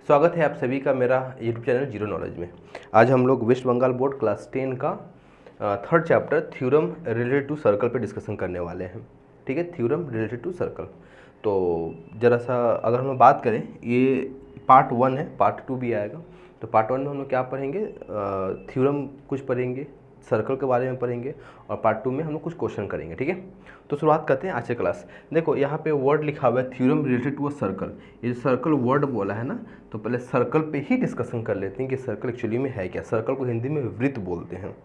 स्वागत है आप सभी का मेरा यूट्यूब चैनल जीरो नॉलेज में। आज हम लोग वेस्ट बंगाल बोर्ड क्लास 10 का third chapter theorem related to circle पे डिस्कशन करने वाले हैं। ठीक है, थ्योरम रिलेटेड टू सर्कल। तो ज़रा सा अगर हम बात करें, ये पार्ट 1 है, पार्ट 2 भी आएगा। तो पार्ट 1 में हम लोग क्या पढ़ेंगे, थ्योरम कुछ पढ़ेंगे, सर्कल के बारे में पढ़ेंगे, और पार्ट 2 में हम लोग कुछ क्वेश्चन करेंगे। ठीक है, तो शुरुआत करते हैं आज के क्लास। देखो यहाँ पे वर्ड लिखा हुआ है theorem related to a circle. ये जो सर्कल वर्ड बोला है ना, तो पहले सर्कल पे ही डिस्कशन कर लेते हैं कि सर्कल एक्चुअली में है क्या। सर्कल को हिंदी में वृत्त बोलते हैं,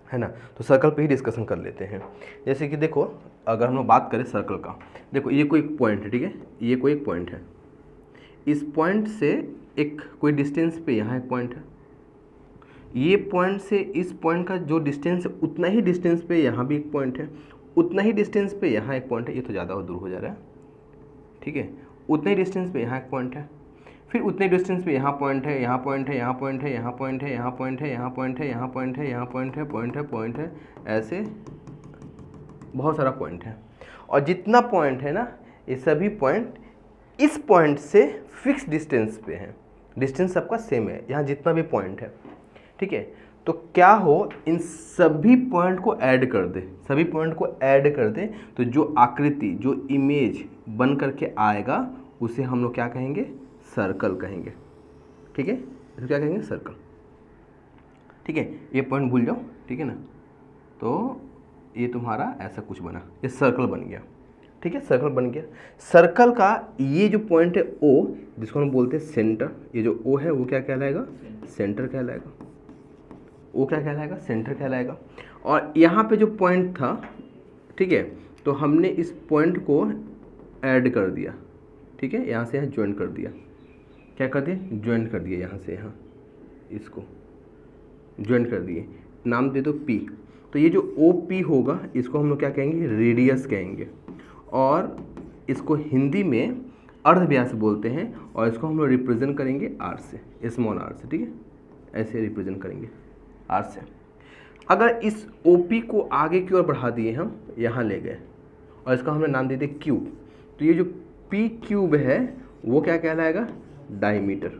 है ना। तो सर्कल पे ही डिस्कशन कर लेते हैं। जैसे कि देखो, अगर हम लोग बात करें सर्कल का, देखो ये कोई पॉइंट है, ठीक है, ये कोई एक पॉइंट है। इस पॉइंट से एक कोई डिस्टेंस पे यहाँ एक पॉइंट है। ये पॉइंट से इस पॉइंट का जो डिस्टेंस है उतना ही डिस्टेंस पे यहाँ भी एक पॉइंट है, उतना ही डिस्टेंस पे यहाँ एक पॉइंट है। ये तो ज़्यादा दूर हो जा रहा है, ठीक है। उतने ही डिस्टेंस पे यहाँ एक पॉइंट है, फिर उतने डिस्टेंस पे यहाँ पॉइंट है, यहाँ पॉइंट है, यहाँ पॉइंट है, यहाँ पॉइंट है, यहाँ पॉइंट है, यहाँ पॉइंट है, यहाँ पॉइंट है, यहाँ पॉइंट है, पॉइंट है, ऐसे बहुत सारा पॉइंट है। और जितना पॉइंट है ना, ये सभी पॉइंट इस पॉइंट से फिक्स डिस्टेंस पे हैं। डिस्टेंस सबका सेम है यहाँ जितना भी पॉइंट है, ठीक है। तो क्या हो, इन सभी पॉइंट को ऐड कर दे, सभी पॉइंट को ऐड कर दे, तो जो आकृति, जो इमेज बन करके आएगा उसे हम लोग क्या कहेंगे, सर्कल कहेंगे। ठीक है, तो क्या कहेंगे, सर्कल। ठीक है, ये पॉइंट भूल जाओ, ठीक है ना। तो ये तुम्हारा ऐसा कुछ बना, ये सर्कल बन गया। ठीक है, सर्कल बन गया। सर्कल का ये जो पॉइंट है ओ, जिसको हम बोलते हैं सेंटर, ये जो ओ है वो क्या कहलाएगा, सेंटर कहलाएगा। वो क्या कहलाएगा, सेंटर कहलाएगा। और यहाँ पे जो पॉइंट था, ठीक है, तो हमने इस पॉइंट को ऐड कर दिया, ठीक है, यहाँ से यहाँ ज्वाइन कर दिया। क्या कर दिया, ज्वाइन कर दिया, यहाँ से यहाँ इसको ज्वाइन कर दिए। नाम दे दो पी। तो ये जो ओ पी होगा इसको हम लोग क्या कहेंगे, रेडियस कहेंगे। और इसको हिंदी में अर्धव्यास बोलते हैं, और इसको हम लोग रिप्रेजेंट करेंगे आर से, स्मॉल आर से। ठीक है, ऐसे रिप्रेजेंट करेंगे आर से। अगर इस OP को आगे की ओर बढ़ा दिए, हम यहाँ ले गए और इसका हमने नाम दे दिया क्यूब, तो ये जो P क्यूब है वो क्या कहलाएगा, डायमीटर,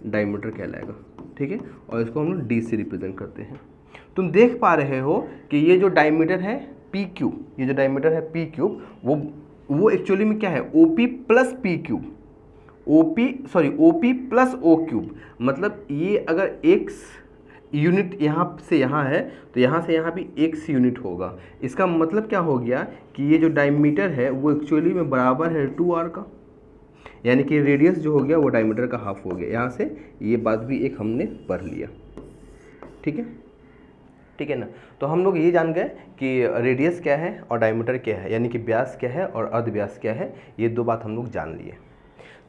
डायमीटर कहलाएगा। ठीक है, और इसको हम लोग D से रिप्रेजेंट करते हैं। तुम देख पा रहे हो कि ये जो डायमीटर है P क्यूब, ये जो डायमीटर है P क्यूब, वो एक्चुअली में क्या है, OP plus P cube, OP plus O cube. मतलब ये अगर x यूनिट यहाँ से यहाँ है, तो यहाँ से यहाँ भी x यूनिट होगा। इसका मतलब क्या हो गया कि ये जो डायमीटर है वो एक्चुअली में बराबर है 2r का, यानी कि रेडियस जो हो गया वो डायमीटर का हाफ हो गया। यहाँ से ये बात भी एक हमने पढ़ लिया। ठीक है, ठीक है ना। तो हम लोग ये जान गए कि रेडियस क्या है और डायमीटर क्या है, यानी कि व्यास क्या है और अर्धव्यास क्या है। ये दो बात हम लोग जान लिए।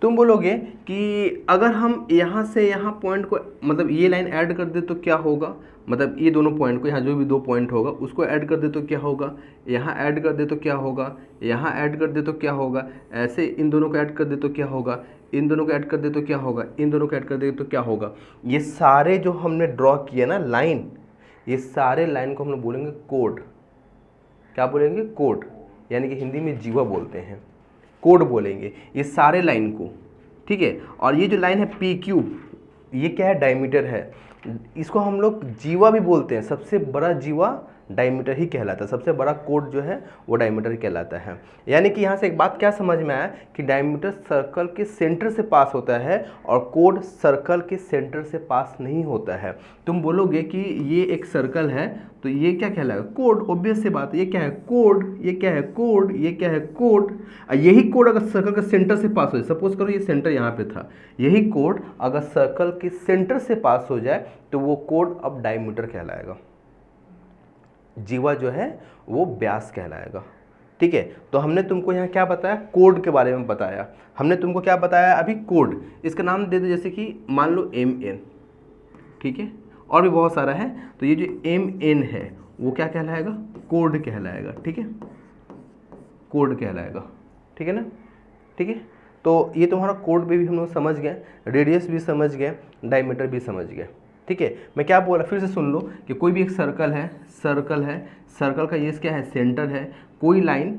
तुम बोलोगे कि अगर हम यहाँ से यहाँ पॉइंट को, मतलब ये लाइन ऐड कर दे तो क्या होगा, मतलब ये दोनों पॉइंट को, यहाँ जो भी दो पॉइंट होगा उसको ऐड कर दे तो क्या होगा, यहाँ ऐड कर दे तो क्या होगा, यहाँ ऐड कर दे तो क्या होगा, ऐसे इन दोनों को ऐड कर दे तो क्या होगा, इन दोनों को ऐड कर दे तो क्या होगा, इन दोनों को ऐड कर दे तो क्या होगा। ये सारे जो हमने ड्रॉ किए ना लाइन, ये सारे लाइन को हम लोग बोलेंगे कोड। क्या बोलेंगे, कोड, यानी कि हिंदी में जीवा बोलते हैं, कोड बोलेंगे ये सारे लाइन को। ठीक है, और ये जो लाइन है पी क्यूब, ये क्या है, डायमीटर है। इसको हम लोग जीवा भी बोलते हैं, सबसे बड़ा जीवा डायमीटर ही कहलाता है, सबसे बड़ा कोड जो है वो डायमीटर कहलाता है। यानी कि यहाँ से एक बात क्या समझ में आया कि डायमीटर सर्कल के सेंटर से पास होता है और कोड सर्कल के सेंटर से पास नहीं होता है। तुम बोलोगे कि ये एक सर्कल है तो ये क्या कहलाएगा, कोड। ऑब्वियस सी बात है, ये क्या है, कोड, ये क्या है, कोड, ये क्या है, कोड। यही कोड अगर सर्कल के सेंटर से पास हो जाए, सपोज करो ये सेंटर यहाँ पे था, यही कोड अगर सर्कल के सेंटर से पास हो जाए तो वो कोड अब डायमीटर कहलाएगा, जीवा जो है वो व्यास कहलाएगा। ठीक है, तो हमने तुमको यहाँ क्या बताया, कोड के बारे में बताया। हमने तुमको क्या बताया अभी, कोड। इसका नाम दे दो, जैसे कि मान लो MN, ठीक है, और भी बहुत सारा है। तो ये जो MN है वो क्या कहलाएगा, कोड कहलाएगा। ठीक है, कोड कहलाएगा। ठीक है ना, ठीक है। तो ये तुम्हारा कोड भी हम लोग समझ गए, रेडियस भी समझ गए, डायमीटर भी समझ गए। ठीक है, मैं क्या बोला फिर से सुन लो कि कोई भी एक सर्कल है, सर्कल का ये क्या है, सेंटर है। कोई लाइन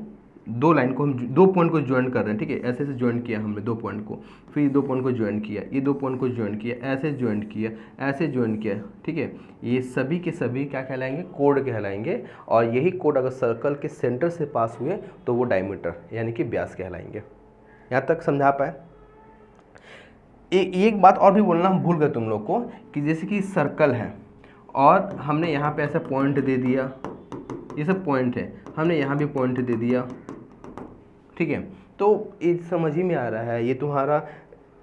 दो लाइन को हम दो पॉइंट को ज्वाइन कर रहे हैं, ठीक है, ऐसे ऐसे ज्वाइन किया हमने दो पॉइंट को, फिर दो पॉइंट को ज्वाइन किया, ये दो पॉइंट को ज्वाइन किया, ऐसे ज्वाइन किया, ऐसे ज्वाइन किया, ठीक है, ये सभी के सभी क्या कहलाएंगे, कोड कहलाएंगे। और यही कोड अगर सर्कल के सेंटर से पास हुए तो वो डायमीटर यानी कि व्यास कहलाएंगे। यहाँ तक समझा पाए? एक बात और भी बोलना हम भूल गए तुम लोग को, कि जैसे कि सर्कल है और हमने यहाँ पे ऐसा पॉइंट दे दिया, ये सब पॉइंट है, हमने यहाँ भी पॉइंट दे दिया, ठीक है, तो ये समझ ही में आ रहा है, ये तुम्हारा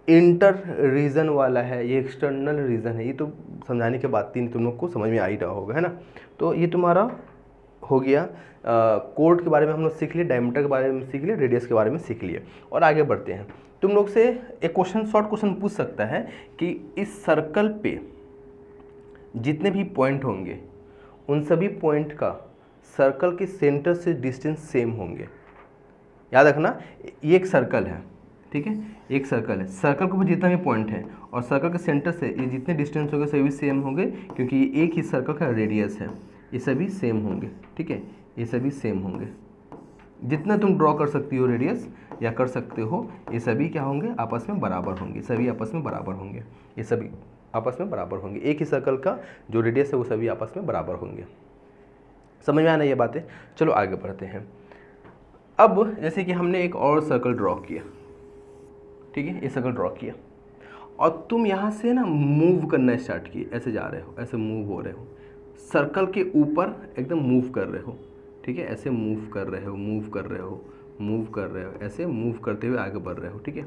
इंटर रीजन वाला है, ये एक्सटर्नल रीजन है, ये तो समझाने के बाद तीन तुम लोग को समझ में आ ही रहा होगा, है ना। तो ये तुम्हारा हो गया, कोड के बारे में हम लोग सीख लिए, डायमीटर के बारे में सीख लिए, रेडियस के बारे में सीख लिए। और आगे बढ़ते हैं। तुम लोग से एक क्वेश्चन, शॉर्ट क्वेश्चन पूछ सकता है कि इस सर्कल पे जितने भी पॉइंट होंगे उन सभी पॉइंट का सर्कल के सेंटर से डिस्टेंस सेम होंगे। याद रखना, ये एक सर्कल है, ठीक है, एक सर्कल है, सर्कल के ऊपर जितना भी पॉइंट है और सर्कल के सेंटर से ये जितने डिस्टेंस होंगे सभी सेम होंगे, क्योंकि ये एक ही सर्कल का रेडियस है, ये सभी सेम होंगे, ठीक है, ये सभी सेम होंगे। जितना तुम ड्रॉ कर सकती हो रेडियस या कर सकते हो, ये सभी क्या होंगे, आपस में बराबर होंगे, सभी आपस में बराबर होंगे, ये सभी आपस में बराबर होंगे। एक ही सर्कल का जो रेडियस है वो सभी आपस में बराबर होंगे। समझ में आना ये बातें? चलो आगे बढ़ते हैं। अब जैसे कि हमने एक और सर्कल ड्रॉ किया, ठीक है, ये सर्कल ड्रॉ किया और तुम यहाँ से ना मूव करना स्टार्ट किए, ऐसे जा रहे हो, ऐसे मूव हो रहे हो, सर्कल के ऊपर एकदम मूव कर रहे हो, ठीक है, ऐसे मूव कर रहे हो, मूव कर रहे हो, मूव कर रहे हो, ऐसे मूव करते हुए आगे बढ़ रहे हो, ठीक है,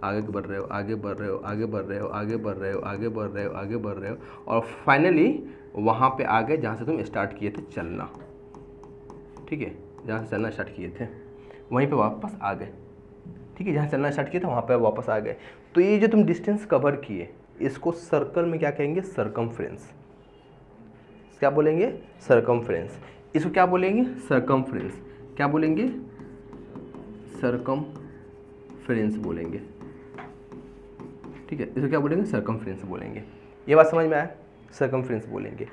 आगे बढ़ रहे हो, आगे बढ़ रहे हो, आगे बढ़ रहे हो, आगे बढ़ रहे हो, आगे बढ़ रहे हो, आगे बढ़ रहे हो, और फाइनली वहाँ पे आ गए जहाँ से तुम स्टार्ट किए थे चलना, ठीक है, जहाँ से चलना स्टार्ट किए थे वहीं पे वापस आ गए, ठीक है, जहाँ चलना स्टार्ट किया था वहाँ पे वापस आ गए। तो ये जो तुम डिस्टेंस कवर किए इसको सर्कल में क्या कहेंगे, सर्कमफ्रेंस। क्या बोलेंगे, सर्कमफ्रेंस। इसको क्या बोलेंगे, सर्कमफ्रेंस। क्या बोलेंगे, सर्कमफ्रेंस बोलेंगे, ठीक है, इसको क्या बोलेंगे, सर्कमफ्रेंस बोलेंगे। ये बात समझ में आया, सर्कमफ्रेंस बोलेंगे।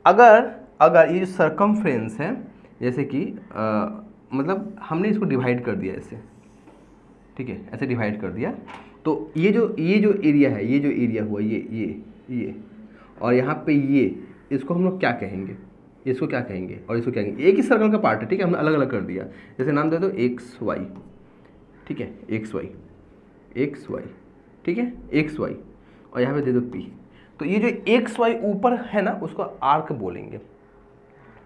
अगर ये जो सर्कमफ्रेंस है, जैसे कि मतलब हमने इसको डिवाइड कर दिया ऐसे, ठीक है, ऐसे डिवाइड कर दिया, तो ये जो एरिया है, ये जो एरिया हुआ, ये और यहाँ पे ये, इसको हम लोग क्या कहेंगे, इसको क्या कहेंगे और इसको क्या कहेंगे, एक ही सर्कल का पार्ट है, ठीक है, हमने अलग अलग कर दिया। जैसे नाम दे दो एक्स वाई, ठीक है, एक्स वाई, ठीक है, एक्स वाई, और यहाँ पे दे दो पी। तो ये जो एक्स वाई ऊपर है ना उसको आर्क बोलेंगे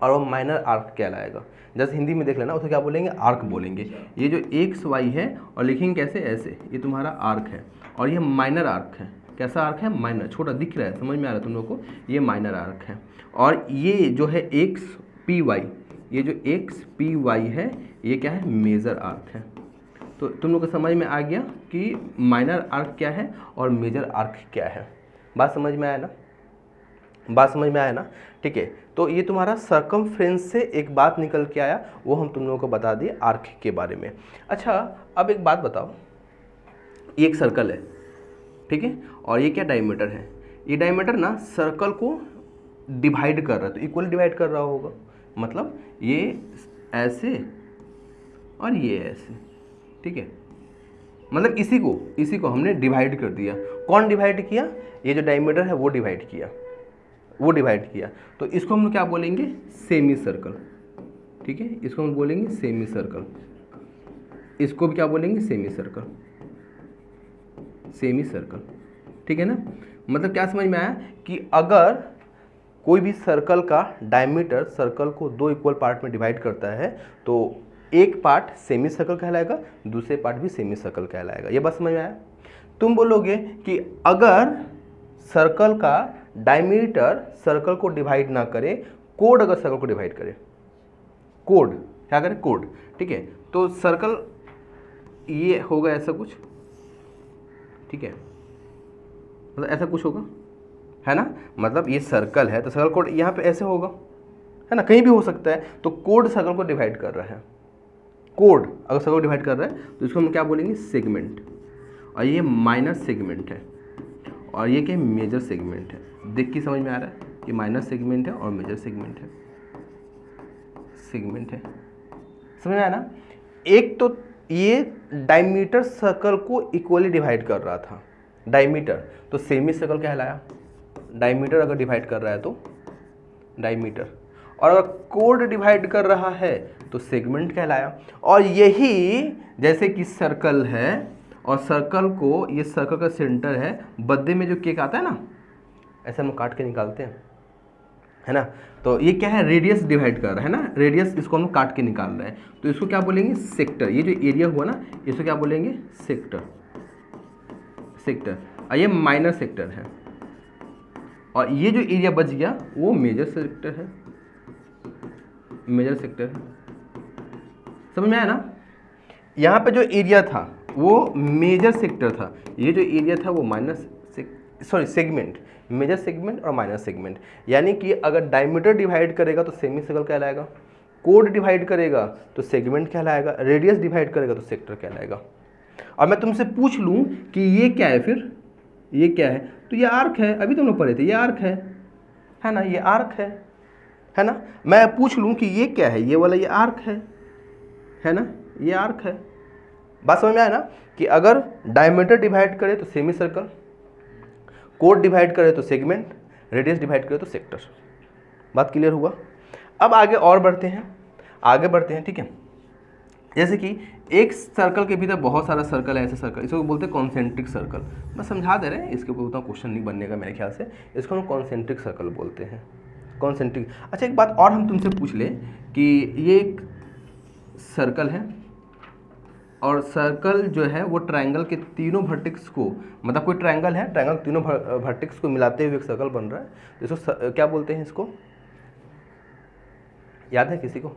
और वो माइनर आर्क कहलाएगा। जैसे हिंदी में देख लेना, उसको क्या बोलेंगे, आर्क बोलेंगे। ये जो एक्स वाई है और लिखेंगे कैसे, ऐसे, ये तुम्हारा आर्क है और ये माइनर आर्क है। कैसा आर्क है, माइनर, छोटा दिख रहा है, समझ में आ रहा है तुम लोग को, ये माइनर आर्क है। और ये जो है एक्स पी वाई, ये जो एक्स पी वाई है ये क्या है, मेजर आर्क है। तो तुम लोग को समझ में आ गया कि माइनर आर्क क्या है और मेजर आर्क क्या है। बात समझ में आया ना, बात समझ में आया ना, ठीक है। तो ये तुम्हारा सर्कमफ्रेंस से एक बात निकल के आया, वो हम तुम लोगों को बता दिए आर्क के बारे में। अच्छा, अब एक बात बताओ, ये एक सर्कल है, ठीक है, और ये क्या डायमीटर है, ये डायमीटर ना सर्कल को डिवाइड कर रहा है, तो इक्वली डिवाइड कर रहा होगा, मतलब ये ऐसे और ये ऐसे, ठीक है, मतलब इसी को हमने डिवाइड कर दिया। कौन डिवाइड किया, ये जो डायमीटर है वो डिवाइड किया, वो डिवाइड किया। तो इसको हम लोग क्या बोलेंगे, सेमी सर्कल, ठीक है, इसको हम बोलेंगे सेमी सर्कल, इसको भी क्या बोलेंगे, सेमी सर्कल, सेमी सर्कल, ठीक है ना। मतलब क्या समझ में आया कि अगर कोई भी सर्कल का डायमीटर सर्कल को दो इक्वल पार्ट में डिवाइड करता है तो एक पार्ट सेमी सर्कल कहलाएगा, दूसरे पार्ट भी सेमी सर्कल कहलाएगा। ये बात समझ में आया। तुम बोलोगे कि अगर सर्कल का डायमीटर सर्कल को डिवाइड ना करे, कोड अगर सर्कल को डिवाइड करे, कोड क्या करे, कोड, ठीक है, तो सर्कल ये होगा ऐसा कुछ, ठीक है, मतलब ऐसा कुछ होगा, है ना, मतलब ये सर्कल है तो सर्कल कोड यहाँ पे ऐसे होगा, है ना, कहीं भी हो सकता है। तो कोड सर्कल को डिवाइड कर रहा है, कोड अगर सर्कल को डिवाइड कर रहा है तो इसको हम क्या बोलेंगे, सेगमेंट, और ये माइनर सेगमेंट है और ये क्या, मेजर सेगमेंट है। देख के समझ में आ रहा है कि माइनर सेगमेंट है और मेजर सेगमेंट है, सेगमेंट है, समझ में आया ना। एक तो ये डायमीटर सर्कल को इक्वली डिवाइड कर रहा था, डायमीटर, तो सेमी सर्कल कहलाया। डायमीटर अगर डिवाइड कर रहा है तो डायमीटर, और अगर कोड डिवाइड कर रहा है तो सेगमेंट कहलाया। और यही जैसे कि सर्कल है और सर्कल को, ये सर्कल का सेंटर है, बद्दे में जो केक आता है ना, ऐसे हम काट के निकालते हैं, है ना, तो ये क्या है, रेडियस डिवाइड कर रहा है ना, रेडियस, इसको हम काट के निकाल रहे हैं, तो इसको क्या बोलेंगे, सेक्टर। ये जो एरिया हुआ ना, इसको क्या बोलेंगे, सेक्टर, सेक्टर। और ये माइनर सेक्टर है, और ये जो एरिया बच गया वो मेजर सेक्टर है, मेजर सेक्टर है। समझ में आया ना? यहाँ पे जो एरिया था वो मेजर सेक्टर था, ये जो एरिया था वो सेगमेंट, मेजर सेगमेंट और माइनर सेगमेंट। यानी कि अगर डायमीटर डिवाइड करेगा तो सेमी सर्कल कहलाएगा, कोड डिवाइड करेगा तो सेगमेंट कहलाएगा, रेडियस डिवाइड करेगा तो सेक्टर कहलाएगा। और मैं तुमसे पूछ लूँ कि ये क्या है, फिर ये क्या है, तो ये आर्क है, अभी तुम लोग पढ़े थे, ये आर्क है ना, ये आर्क है ना। मैं पूछ लूँ कि ये क्या है, ये वाला ये आर्क है ना, ये आर्क है। बात समझ में आया ना, कि अगर डायमीटर डिवाइड करे तो सेमी सर्कल, कोड डिवाइड करे तो सेगमेंट, रेडियस डिवाइड करे तो सेक्टर। बात क्लियर हुआ? अब आगे और बढ़ते हैं, ठीक है। जैसे कि एक सर्कल के भीतर बहुत सारा सर्कल है, ऐसे सर्कल, इसको बोलते हैं कॉन्सेंट्रिक सर्कल। मैं समझा दे रहे हैं, इसके ऊपर उतना क्वेश्चन नहीं बनने का मेरे ख्याल से, इसको हम कॉन्सेंट्रिक सर्कल बोलते हैं, कॉन्सेंट्रिक। अच्छा, एक बात और हम तुमसे पूछ लें कि ये एक सर्कल है, और सर्कल जो है वो ट्रायंगल के तीनों वर्टेक्स को, मतलब कोई ट्रायंगल है, ट्रायंगल के तीनों वर्टेक्स को मिलाते हुए एक सर्कल बन रहा है, इसको क्या बोलते हैं, इसको याद है किसी को?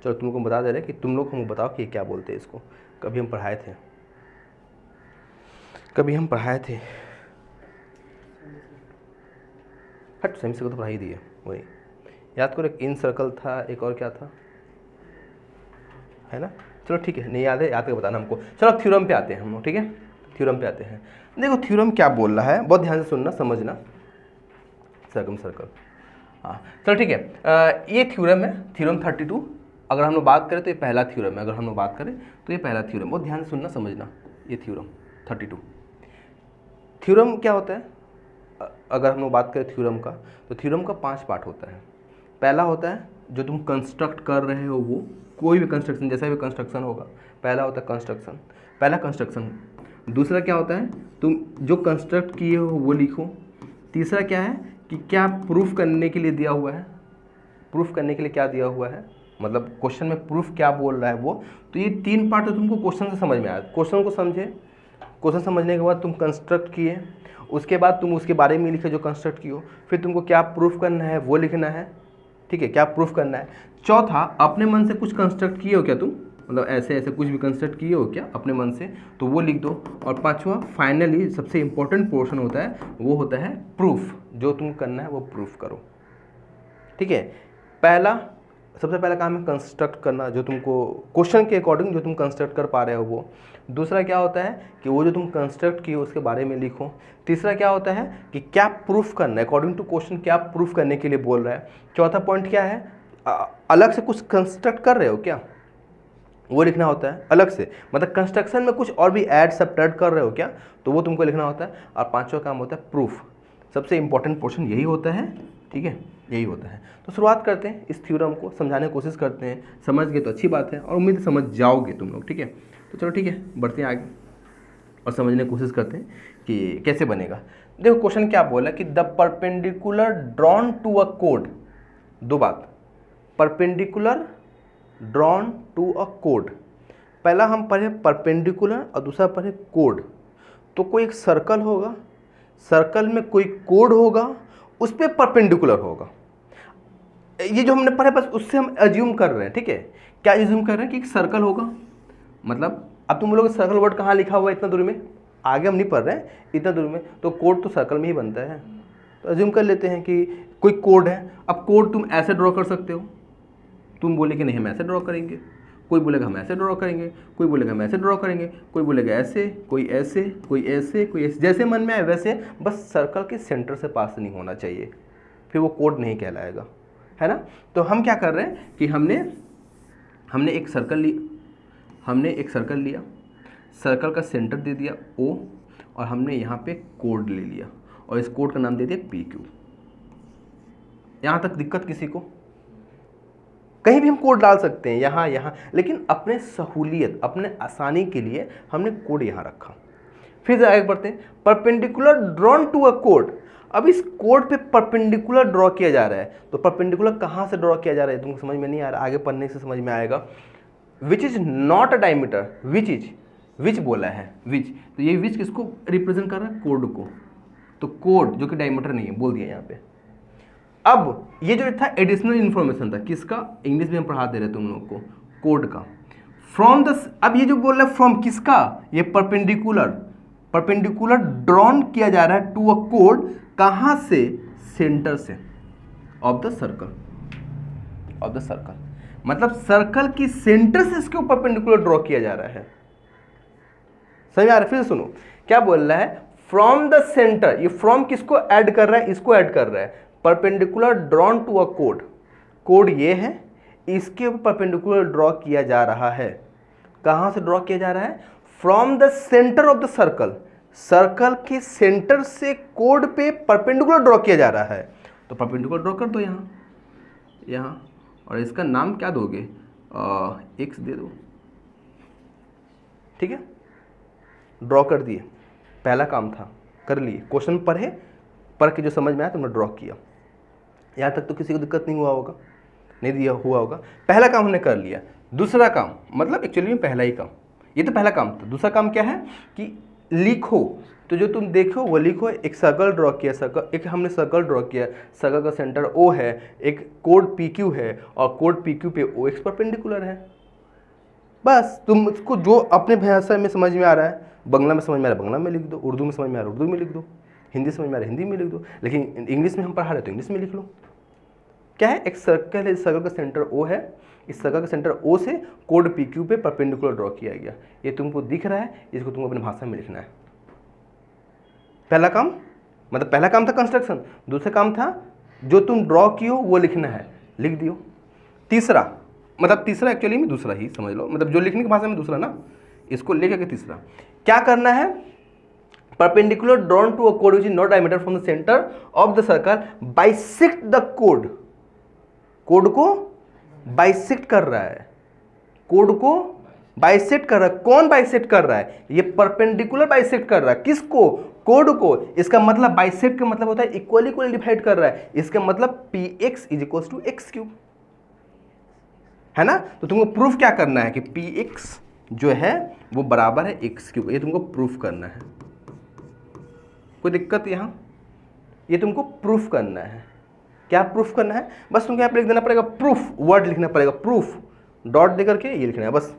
चलो तुमको बता दे रहे कि तुम लोग हमको बताओ कि क्या बोलते हैं इसको। कभी हम पढ़ाए थे, हट, सेमी सर्कल तो पढ़ाई दी है, वही याद करो। एक इन सर्कल था, एक और क्या था, है ना। चलो ठीक है, नहीं याद है, याद करके बताना हमको। चलो थ्योरम पे आते हैं हम लोग, ठीक है, थ्योरम पे आते हैं। देखो थ्योरम क्या बोल रहा है, बहुत ध्यान से सुनना, समझना। सर्कम सर्कल, हाँ चलो ठीक है। ये थ्योरम है, थ्योरम 32। अगर हम लोग बात करें तो ये पहला थ्योरम है, अगर हम लोग बात करें तो ये पहला थ्योरम, बहुत ध्यान से सुनना, समझना। ये थ्योरम 32, थ्योरम क्या होता है? अगर हम लोग बात करें थ्योरम का, तो थ्योरम का 5 पार्ट होता है। पहला होता है जो तुम कंस्ट्रक्ट कर रहे हो, वो कोई भी कंस्ट्रक्शन, जैसा भी कंस्ट्रक्शन होगा, पहला होता है कंस्ट्रक्शन, पहला कंस्ट्रक्शन। दूसरा क्या होता है, तुम जो कंस्ट्रक्ट किए हो वो लिखो। तीसरा क्या है कि क्या प्रूफ करने के लिए दिया हुआ है, प्रूफ करने के लिए क्या दिया हुआ है, मतलब क्वेश्चन में प्रूफ क्या बोल रहा है वो। तो ये 3 पार्ट तो तुमको क्वेश्चन से समझ में आया, क्वेश्चन को समझे, क्वेश्चन समझने के बाद तुम कंस्ट्रक्ट किए, उसके बाद तुम उसके बारे में लिखे जो कंस्ट्रक्ट किए हो, फिर तुमको क्या प्रूफ करना है वो लिखना है, ठीक है, क्या प्रूफ करना है। चौथा, अपने मन से कुछ कंस्ट्रक्ट किए हो क्या तुम, मतलब ऐसे ऐसे कुछ भी कंस्ट्रक्ट किए हो क्या अपने मन से, तो वो लिख दो। और पांचवा, फाइनली सबसे इंपॉर्टेंट पोर्शन होता है, वो होता है प्रूफ, जो तुम करना है वो प्रूफ करो, ठीक है। सबसे पहला काम है कंस्ट्रक्ट करना, जो तुमको क्वेश्चन के अकॉर्डिंग जो तुम कंस्ट्रक्ट कर पा रहे हो वो। दूसरा क्या होता है कि वो जो तुम कंस्ट्रक्ट किए उसके बारे में लिखो। तीसरा क्या होता है कि क्या प्रूफ करना है, अकॉर्डिंग टू क्वेश्चन क्या प्रूफ करने के लिए बोल रहा है। चौथा पॉइंट क्या है, अलग से कुछ कंस्ट्रक्ट कर रहे हो क्या, वो लिखना होता है अलग से, मतलब कंस्ट्रक्शन में कुछ और भी ऐड सब्ट्रैक्ट कर रहे हो क्या, तो वो तुमको लिखना होता है। और पांचवा काम होता है प्रूफ, सबसे इंपॉर्टेंट पोर्शन यही होता है, ठीक है, यही होता है। तो शुरुआत करते हैं, इस थ्योरम को समझाने की कोशिश करते हैं। समझ गए तो अच्छी बात है, और उम्मीद समझ जाओगे तुम लोग, ठीक है। तो चलो ठीक है, बढ़ते हैं आगे और समझने की कोशिश करते हैं कि कैसे बनेगा। देखो क्वेश्चन क्या बोला कि the perpendicular drawn to a कोड, दो बात, परपेंडिकुलर ड्रॉन टू अ कोड। पहला हम पढ़े परपेंडिकुलर और दूसरा पढ़े कोड। तो कोई एक सर्कल होगा, सर्कल में कोई कोड होगा, उस पर परपेंडिकुलर होगा। ये जो हमने पढ़ा बस उससे हम अज्यूम कर रहे हैं, ठीक है। क्या अज्यूम कर रहे हैं कि एक सर्कल होगा, मतलब अब तुम लोग सर्कल वर्ड कहाँ लिखा हुआ है, इतना दूर में, आगे हम नहीं पढ़ रहे हैं, इतना दूर में, तो कोड तो सर्कल में ही बनता है। तो अज्यूम कर लेते हैं कि कोई कोड है। अब कोड तुम ऐसे ड्रॉ कर सकते हो, तुम बोले कि नहीं हम ऐसे ड्रॉ करेंगे, कोई बोलेगा हम ऐसे ड्रॉ करेंगे, कोई बोलेगा हम ऐसे ड्रॉ करेंगे, कोई बोलेगा ऐसे, कोई ऐसे, कोई ऐसे, कोई ऐसे, जैसे मन में आए वैसे, बस सर्कल के सेंटर से पास नहीं होना चाहिए, फिर वो कोड नहीं कहलाएगा, है ना। तो हम क्या कर रहे हैं कि हमने एक सर्कल हमने एक सर्कल लिया, सर्कल का सेंटर दे दिया O, और हमने यहाँ पे कोड ले लिया और इस कोड का नाम दे दिया PQ। यहाँ तक दिक्कत किसी को? कहीं भी हम कोड डाल सकते हैं, यहाँ यहाँ, लेकिन अपने सहूलियत, अपने आसानी के लिए हमने कोड यहाँ रखा। फिर आगे बढ़ते हैं, परपेंडिकुलर ड्रॉन टू अ कोड। अब इस कोड पे परपेंडिकुलर ड्रॉ किया जा रहा है, तो परपेंडिकुलर कहाँ से ड्रॉ किया जा रहा है तुमको समझ में नहीं आ रहा, आगे पढ़ने से समझ में आएगा। Which is not a diameter, which बोला है, विच, तो ये विच किसको रिप्रेजेंट कर रहा है? कोड को। तो कोड जो कि डायमीटर नहीं है, बोल दिया यहाँ पे। अब ये जो था एडिशनल इंफॉर्मेशन था, किसका? इंग्लिश में हम पढ़ा दे रहे तुम लोगों को, कोड का। फ्रॉम द, अब ये जो बोल रहा है फ्रॉम किसका? ये परपेंडिकुलर ड्रॉन किया जा रहा है टू अ कोड, कहां से? सेंटर से, ऑफ द सर्कल, मतलब सर्कल की सेंटर से इसके ऊपर परपेंडिकुलर ड्रॉ किया जा रहा है। समझ आ रहा है? फिर सुनो क्या बोल रहा है, फ्रॉम द सेंटर। ये फ्रॉम किसको ऐड कर रहा है? इसको ऐड कर रहा है। Perpendicular drawn to a code, code ये है, इसके ऊपर परपेंडिकुलर ड्रॉ किया जा रहा है। कहां से ड्रॉ किया जा रहा है? From the centre of the circle, circle के सेंटर से कोड पे परपेंडिकुलर ड्रॉ किया जा रहा है। तो परपेंडिकुलर ड्रॉ कर दो यहाँ, और इसका नाम क्या दोगे? एक्स दे दो, ठीक है। ड्रॉ कर दिए, पहला काम था, कर लिए। क्वेश्चन पढ़ के जो समझ में आया तुमने ड्रॉ किया। यहाँ तक तो किसी को दिक्कत नहीं हुआ होगा। पहला काम हमने कर लिया। दूसरा काम, मतलब एक्चुअली में पहला ही काम, ये तो पहला काम था। दूसरा काम क्या है कि लिखो, तो जो तुम देखो वो लिखो। एक सर्कल ड्रॉ किया, हमने सर्कल ड्रॉ किया, सर्कल का सेंटर O है, एक कोड PQ है, और कोड PQ पे OX परपेंडिकुलर है। बस तुम उसको जो अपने भाषा में समझ में आ रहा है, बंगला में समझ में आ रहा है बंगला में लिख दो, उर्दू में समझ में आ रहा है उर्दू में लिख दो, हिंदी समझ में आ रहा है हिंदी में लिख दो, लेकिन इंग्लिश में हम पढ़ा रहे हैं तो इंग्लिश में लिख लो। क्या है? एक सर्कल है, सर्कल का सेंटर O है, इस सर्कल का सेंटर O से कोड PQ पे परपेंडिकुलर ड्रॉ किया गया। ये तुमको दिख रहा है, इसको तुमको अपनी भाषा में लिखना है। पहला काम, मतलब पहला काम था कंस्ट्रक्शन, दूसरा काम था जो तुम ड्रॉ कियो वो लिखना है, लिख दियो। तीसरा एक्चुअली में दूसरा ही समझ लो, मतलब जो लिखने की भाषा में दूसरा ना, इसको लेकर के तीसरा क्या करना है? Perpendicular drawn to a code which is not diameter from the centre of the circle, bisect the code. Code को बाइसेक्ट कर रहा है, कोड को बाइसेक्ट कर रहा है। कौन बाइसेक्ट कर रहा है? ये परपेंडिकुलर बाइसेक्ट कर रहा है। किसको? कोड को। इसका मतलब बाइसेक्ट का मतलब होता है इक्वली डिवाइड कर रहा है। इसका मतलब px is equal to X Q, है ना। तो तुमको प्रूफ क्या करना है कि px जो है वो बराबर है एक्स क्यूब, ये तुमको प्रूफ करना है। कोई दिक्कत यहाँ? ये तुमको प्रूफ करना है। क्या प्रूफ करना है? बस तुमको यहाँ पे लिख देना पड़ेगा प्रूफ, वर्ड लिखना पड़ेगा प्रूफ, डॉट दे करके ये लिखना है, बस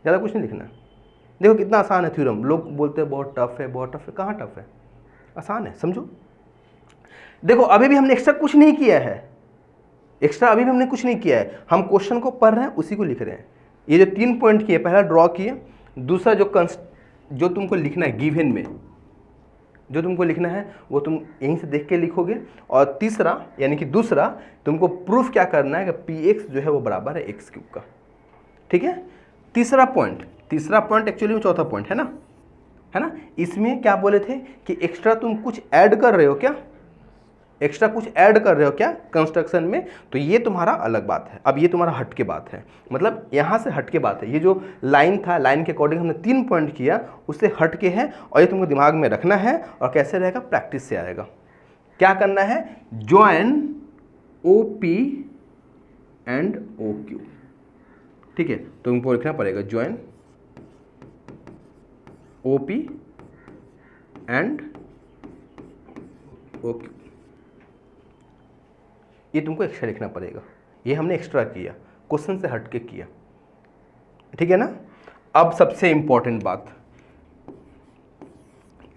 ज़्यादा कुछ नहीं लिखना है। देखो कितना आसान है थ्योरम। लोग बोलते हैं बहुत टफ है, कहाँ टफ है? आसान है, समझो। देखो अभी भी हमने एक्स्ट्रा कुछ नहीं किया है, हम क्वेश्चन को पढ़ रहे हैं, उसी को लिख रहे हैं। ये जो 3 पॉइंट किए, पहला ड्रॉ किए, दूसरा जो तुमको लिखना है गिवन में, जो तुमको लिखना है वो तुम यहीं से देख के लिखोगे, और तीसरा यानी कि दूसरा तुमको प्रूफ क्या करना है कि px जो है वो बराबर है एक्स क्यूब का, ठीक है। तीसरा पॉइंट एक्चुअली में चौथा पॉइंट है ना। इसमें क्या बोले थे कि एक्स्ट्रा तुम कुछ ऐड कर रहे हो क्या कंस्ट्रक्शन में, तो ये तुम्हारा अलग बात है। अब ये तुम्हारा हट के बात है, मतलब यहाँ से हट के बात है। ये जो लाइन था, लाइन के अकॉर्डिंग हमने 3 पॉइंट किया, उससे हट के है, और ये तुमको दिमाग में रखना है। और कैसे रहेगा? प्रैक्टिस से आएगा। क्या करना है? ज्वाइन OP एंड OQ, ठीक है। तुमको लिखना पड़ेगा ज्वाइन OP एंड OQ, ये तुमको एक्स्ट्रा लिखना पड़ेगा। ये हमने एक्स्ट्रा किया, क्वेश्चन से हट के किया, ठीक है ना। अब सबसे इंपॉर्टेंट बात,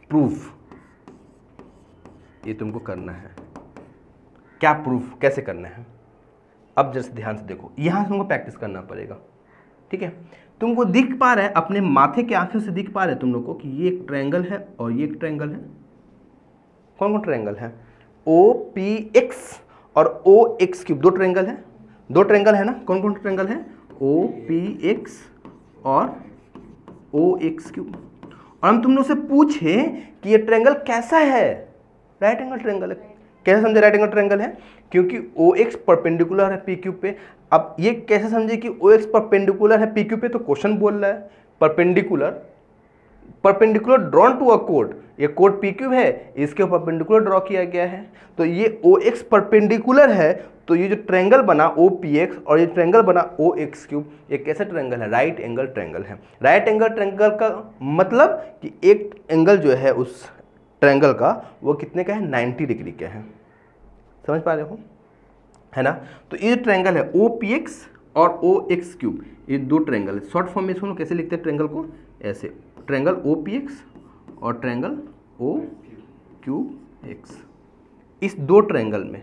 प्रूफ। ये तुमको करना है। क्या प्रूफ, कैसे करना है? अब जैसे ध्यान से देखो, यहां से तुमको प्रैक्टिस करना पड़ेगा, ठीक है। तुमको दिख पा रहा है, अपने माथे के आंखों से दिख पा रहे तुम लोग को कि ये एक ट्रायंगल है और ये एक ट्रायंगल है। कौन कौन ट्रायंगल है? OPX और OX क्यूब, दो ट्रायंगल है ना। कौन कौन ट्रायंगल है? OPX और ओ एक्स क्यूब। और हम तुम लोग से पूछे कि ये ट्रायंगल कैसा है, राइट एंगल ट्रायंगल है। कैसे समझे राइट एंगल ट्रायंगल है? क्योंकि ओ एक्स परपेंडिकुलर है पी क्यूब पे। अब ये कैसे समझे कि ओ एक्स परपेंडिकुलर है पी क्यूब पे? तो क्वेश्चन बोल रहा है perpendicular, perpendicular drawn to a कोड। ये कोड पी क्यूब है, इसके परपेंडिकुलर ड्रॉ किया गया है, तो ये ओ एक्स परपेंडिकुलर है। तो ये जो ट्रायंगल बना ओ पी एक्स और ये ट्रायंगल बना ओ एक्स क्यूब, ये कैसा ट्रायंगल है? राइट एंगल ट्रायंगल है। राइट एंगल ट्रायंगल का मतलब कि एक एंगल जो है उस ट्रायंगल का वो कितने का है? 90 डिग्री का है। समझ पा रहे हो, है ना? तो ये ट्रायंगल है ओ पी एक्स और ओ एक्स क्यूब, ये दो ट्रायंगल है। शॉर्ट फॉर्म में इसको कैसे लिखते हैं ट्रायंगल को? ऐसे, ट्रायंगल ओ पी एक्स और ट्रायंगल ओ क्यूब एक्स। इस दो ट्रायंगल में,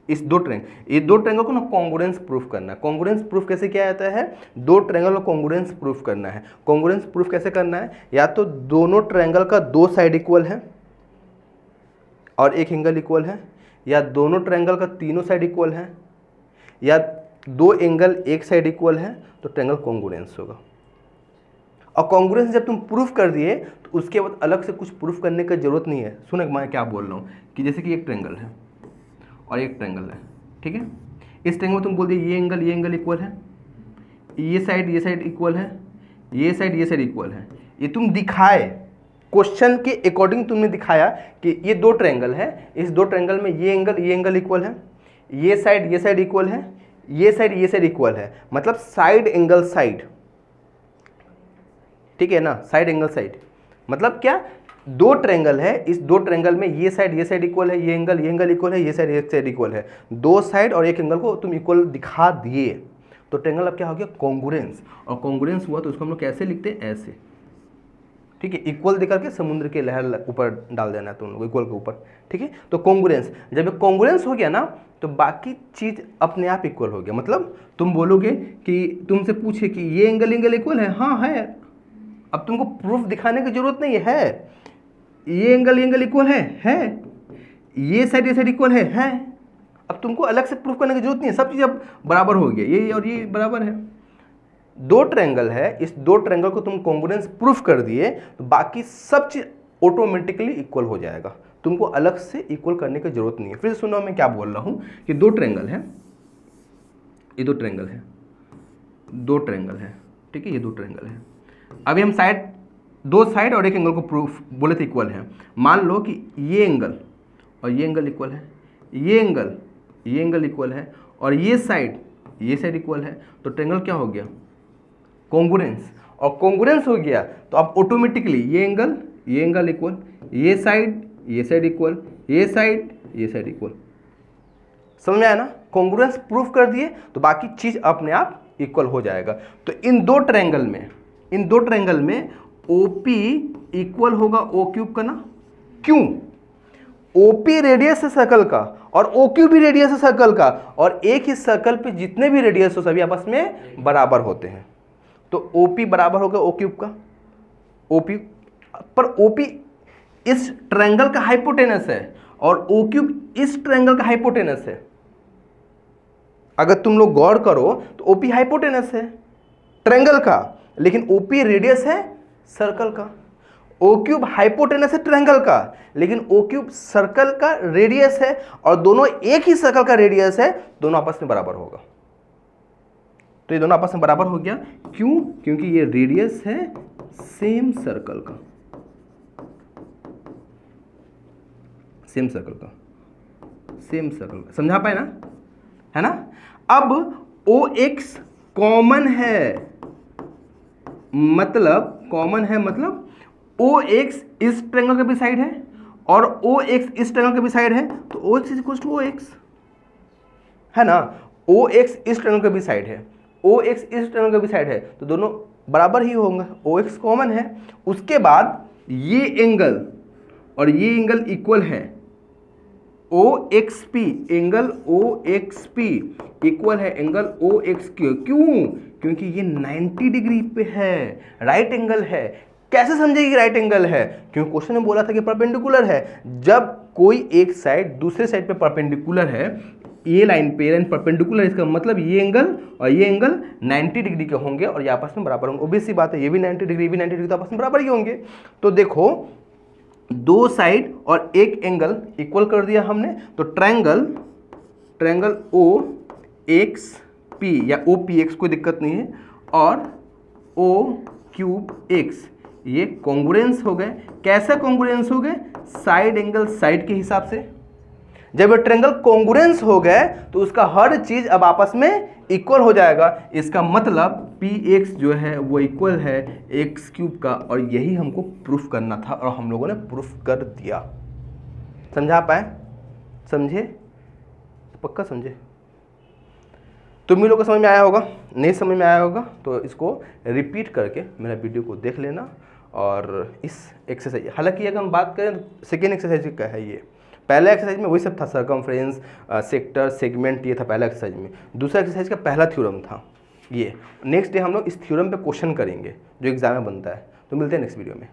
इस दो ट्रायंगल, ये दो ट्रायंगल को ना कॉन्ग्रुएंस प्रूफ करना है। कॉन्ग्रुएंस प्रूफ कैसे किया जाता है? दो ट्रायंगल को कॉन्ग्रुएंस प्रूफ करना है। कॉन्ग्रुएंस प्रूफ कैसे करना है? या तो दोनों ट्रायंगल का दो साइड इक्वल है और एक एंगल इक्वल है, या दोनों ट्रायंगल का तीनों साइड इक्वल है, या दो एंगल एक साइड इक्वल है, तो ट्रायंगल कॉन्ग्रुएंस होगा। और कॉन्ग्रुएंस जब तुम प्रूफ कर दिए तो उसके बाद अलग से कुछ प्रूफ करने की जरूरत नहीं है। सुनो मैं क्या बोल रहा हूँ कि जैसे कि एक ट्रायंगल है और एक ट्रायंगल है, ठीक है? इस ट्रायंगल में तुम बोल दिए ये एंगल इक्वल है, ये साइड इक्वल है, ये साइड इक्वल है। ये तुम दिखाए, क्वेश्चन के अकॉर्डिंग तुमने दिखाया कि ये दो ट्रायंगल है, इस दो ट्रायंगल में ये एंगल इक्वल है, ये साइड इक्वल है, ये साइड इक्वल है, मतलब साइड एंगल साइड, ठीक है ना? साइड एंगल साइड मतलब क्या? दो ट्रायंगल है, इस दो ट्रायंगल में ये साइड इक्वल है, ये एंगल इक्वल है, ये साइड इक्वल है। दो साइड और एक एंगल को तुम इक्वल दिखा दिए तो ट्रायंगल अब क्या हो गया? कॉन्ग्रुएंस। और कॉन्ग्रुएंस हुआ तो उसको हम लोग कैसे लिखते हैं? ऐसे, ठीक है? इक्वल देकर के समुद्र के लहर ऊपर डाल देना है तुम लोग, इक्वल के ऊपर, ठीक है? तो कॉन्ग्रुएंस, जब ये कॉन्ग्रुएंस हो गया ना तो बाकी चीज अपने आप इक्वल हो गया। मतलब तुम बोलोगे कि तुमसे पूछे कि ये एंगल इक्वल है, हाँ है। अब तुमको प्रूफ दिखाने की जरूरत नहीं है। ये एंगल इक्वल है, ये साइड इक्वल है। अब तुमको अलग से प्रूफ करने की जरूरत नहीं है, सब चीज अब बराबर हो गया, ये और ये बराबर है। दो ट्रायंगल है, इस दो ट्रायंगल को तुम कॉन्ग्रुएंस प्रूफ कर दिए तो बाकी सब चीज ऑटोमेटिकली इक्वल हो जाएगा, तुमको अलग से इक्वल करने की जरूरत नहीं है। फिर सुनो मैं क्या बोल रहा हूं कि दो ट्रायंगल है, ये दो ट्रायंगल है, ठीक है? ये दो ट्रायंगल है। अभी हम दो साइड और एक एंगल को प्रूफ बोले थे इक्वल है। मान लो कि ये एंगल और ये एंगल इक्वल है, ये एंगल इक्वल है, और ये साइड इक्वल है, तो ट्रायंगल क्या हो गया? कॉन्ग्रुएंस। और कॉन्ग्रुएंस हो गया तो अब ऑटोमेटिकली ये एंगल इक्वल, ये साइड इक्वल, ये साइड इक्वल। समझ में आया ना? कॉन्ग्रुएंस प्रूफ कर दिए तो बाकी चीज अपने आप इक्वल हो जाएगा। तो इन दो ट्रायंगल में OP इक्वल होगा O क्यूब का ना? क्यों? OP रेडियस है सर्कल का और OQ भी रेडियस है सर्कल का, और एक ही सर्कल पे जितने भी रेडियस हो सभी आपस में बराबर होते हैं। तो OP बराबर होगा O क्यूब का। OP पर OP इस ट्रायंगल का हाइपोटेनस है और O क्यूब इस ट्रायंगल का हाइपोटेनस है। अगर तुम लोग गौर करो तो OP हाइपोटेनस है ट्रायंगल का, लेकिन OP रेडियस है सर्कल का। O क्यूब हाइपोटेनस है ट्रायंगल का, लेकिन O क्यूब सर्कल का रेडियस है, और दोनों एक ही सर्कल का रेडियस है, दोनों आपस में बराबर होगा। तो ये दोनों आपस में बराबर हो गया। क्यों? क्योंकि ये रेडियस है सेम सर्कल का, सेम सर्कल का। समझा पाए ना? है ना? अब OX कॉमन है, मतलब OX इस ट्रायंगल का भी साइड है और OX इस ट्रायंगल का भी साइड है, तो OX is equal to OX, है ना? OX इस ट्रायंगल का भी साइड है, OX इस ट्रायंगल का भी साइड है, तो दोनों बराबर ही होंगे। OX कॉमन है। उसके बाद ये एंगल और ये एंगल इक्वल है, OXP, एंगल OXP इक्वल है एंगल OXQ। क्यों? क्योंकि ये 90 डिग्री पे है, राइट एंगल है। कैसे समझेगी राइट एंगल है? क्योंकि क्वेश्चन में बोला था कि परपेंडिकुलर है। जब कोई एक साइड दूसरे साइड पे परपेंडिकुलर है, ये लाइन पे, लाइन परपेंडिकुलर, इसका मतलब ये एंगल और ये एंगल 90 डिग्री के होंगे और ये आपस में बराबर होंगे। ऑब्वियस सी बात है, ये भी 90 डिग्री, ये भी 90 डिग्री, तो आपस में बराबर ही होंगे। तो देखो दो साइड और एक एंगल इक्वल कर दिया हमने, तो ट्रायंगल ओ एक्स पी या ओ पी एक्स, कोई दिक्कत नहीं है, और ओ क्यूब एक्स, ये कॉन्ग्रुएंस हो गए। कैसे कॉन्ग्रुएंस हो गए? साइड एंगल साइड के हिसाब से। जब ये ट्रायंगल कॉन्ग्रुएंस हो गए तो उसका हर चीज अब आपस में इक्वल हो जाएगा। इसका मतलब पी एक्स जो है वो इक्वल है एक्स क्यूब का, और यही हमको प्रूफ करना था और हम लोगों ने प्रूफ कर दिया। समझा पाए? समझे? पक्का समझे? तुम लोगों को समझ में आया होगा? नहीं समझ में आया होगा तो इसको रिपीट करके मेरा वीडियो को देख लेना। और इस एक्सरसाइज, हालांकि अगर हम बात करें सेकेंड एक्सरसाइज का है ये, पहला एक्सरसाइज में वही सब था, सर्कमफ्रेंस, सेक्टर, सेगमेंट, ये था पहला एक्सरसाइज में। दूसरा एक्सरसाइज का पहला थ्योरम था ये। नेक्स्ट डे हम लोग इस थ्योरम पे क्वेश्चन करेंगे जो एग्जाम में बनता है। तो मिलते हैं नेक्स्ट वीडियो में।